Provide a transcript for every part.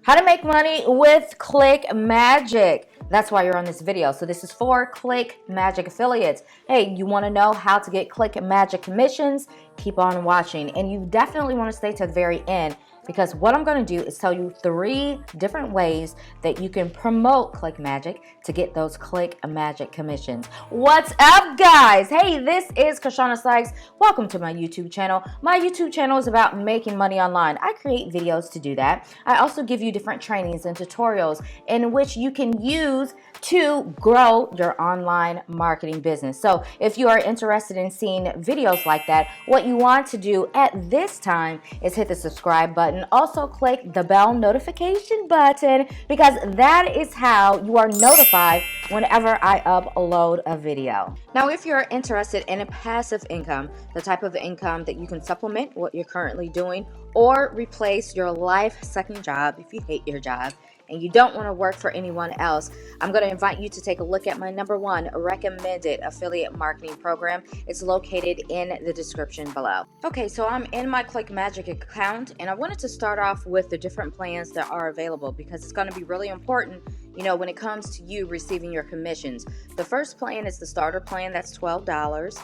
How to make money with ClickMagick. That's why you're on this video. So this is for ClickMagick affiliates. Hey, you want to know how to get ClickMagick commissions? Keep on watching. And you definitely want to stay to the very end, because what I'm going to do is tell you 3 different ways that you can promote ClickMagick to get those ClickMagick commissions. What's up, guys? Hey, this is Kirshana Sykes. Welcome to my YouTube channel. My YouTube channel is about making money online. I create videos to do that. I also give you different trainings and tutorials in which you can use to grow your online marketing business. So if you are interested in seeing videos like that, what you want to do at this time is hit the subscribe button. Also click the bell notification button, because that is how you are notified whenever I upload a video. Now, if you're interested in a passive income, the type of income that you can supplement what you're currently doing or replace your life second job if you hate your job and you don't want to work for anyone else, I'm going to invite you to take a look at my #1 recommended affiliate marketing program. It's located in the description below. Okay, so I'm in my ClickMagick account, and I wanted to start off with the different plans that are available, because it's going to be really important, when it comes to you receiving your commissions. The first plan is the starter plan. That's $12.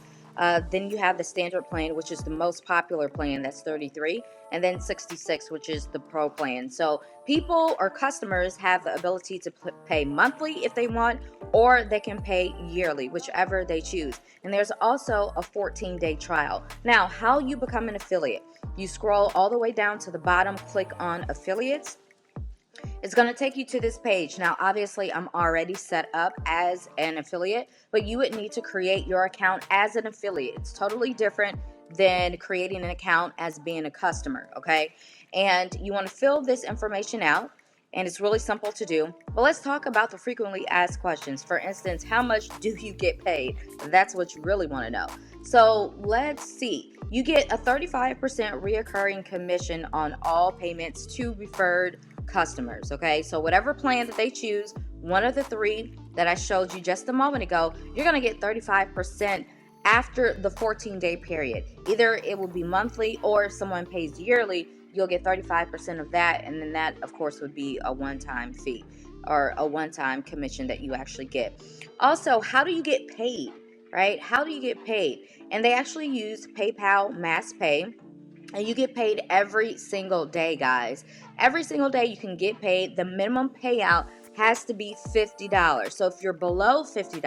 Then you have the standard plan, which is the most popular plan. That's $33. And then $66, which is the pro plan. So people or customers have the ability to pay monthly if they want, or they can pay yearly, whichever they choose. And there's also a 14-day trial. Now, how you become an affiliate? You scroll all the way down to the bottom, click on affiliates. It's going to take you to this page. Now, obviously, I'm already set up as an affiliate, but you would need to create your account as an affiliate. It's totally different than creating an account as being a customer, okay? And you want to fill this information out, and it's really simple to do. But let's talk about the frequently asked questions. For instance, how much do you get paid? That's what you really want to know. So let's see. You get a 35% reoccurring commission on all payments to referred customers, okay? So whatever plan that they choose, one of the 3 that I showed you just a moment ago, you're going to get 35% after the 14-day period. Either it will be monthly, or if someone pays yearly, you'll get 35% of that, and then that, of course, would be a one-time fee or a one-time commission that you actually get. Also, how do you get paid, right? How do you get paid? And they actually use PayPal Mass Pay. And you get paid every single day, guys. Every single day you can get paid. The minimum payout has to be $50. So if you're below $50,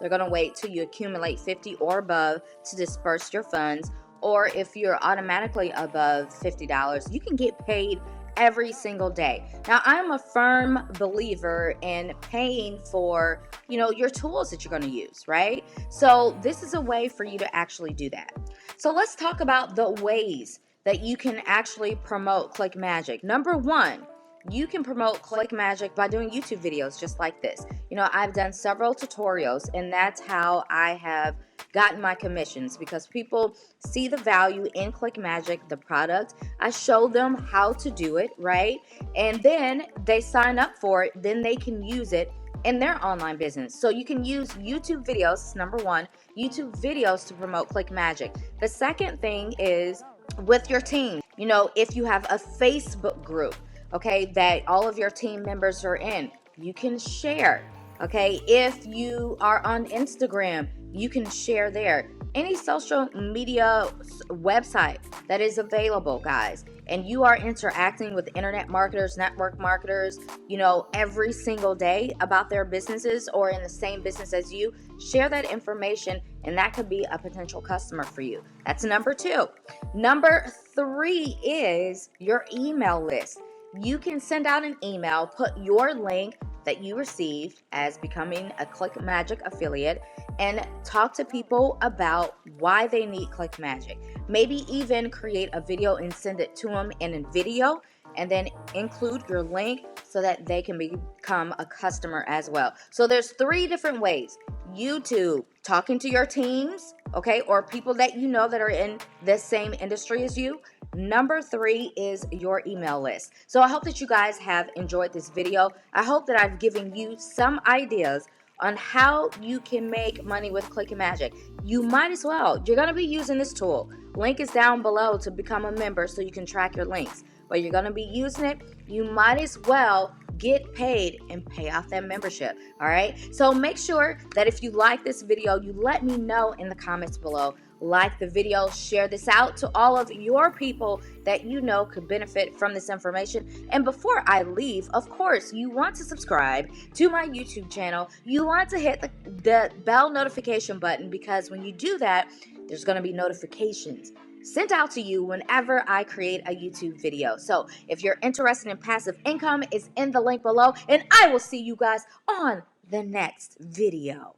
they're going to wait till you accumulate 50 or above to disperse your funds. Or if you're automatically above $50, you can get paid every single day. Now, I'm a firm believer in paying for, your tools that you're going to use, right? So this is a way for you to actually do that. So let's talk about the ways that you can actually promote ClickMagick. #1, you can promote ClickMagick by doing YouTube videos just like this. I've done several tutorials, and that's how I have gotten my commissions, because people see the value in ClickMagick, the product. I show them how to do it, right? And then they sign up for it, then they can use it in their online business. So you can use YouTube videos, #1, YouTube videos to promote ClickMagick. The second thing is with your team. If you have a Facebook group, okay, that all of your team members are in, you can share, okay? If you are on Instagram, you can share there. Any social media website that is available, guys, and you are interacting with internet marketers, network marketers, every single day about their businesses or in the same business as you, share that information, and that could be a potential customer for you. That's #2. #3 is your email list. You can send out an email, put your link that you received as becoming a ClickMagick affiliate, and talk to people about why they need ClickMagick. Maybe even create a video and send it to them in a video, and then include your link so that they can become a customer as well. So there's 3 different ways. YouTube, talking to your teams, okay, or people that that are in the same industry as you. #3 is your email list. So I hope that you guys have enjoyed this video. I hope that I've given you some ideas on how you can make money with ClickMagick. You might as well. You're going to be using this tool. Link is down below to become a member so you can track your links. but you're going to be using it, you might as well get paid and pay off that membership. All right, so make sure that if you like this video, you let me know in the comments below. Like the video, share this out to all of your people that you know could benefit from this information. And before I leave, of course, you want to subscribe to my YouTube channel. You want to hit the bell notification button, because when you do that, there's going to be notifications sent out to you whenever I create a YouTube video. So if you're interested in passive income, it's in the link below, and I will see you guys on the next video.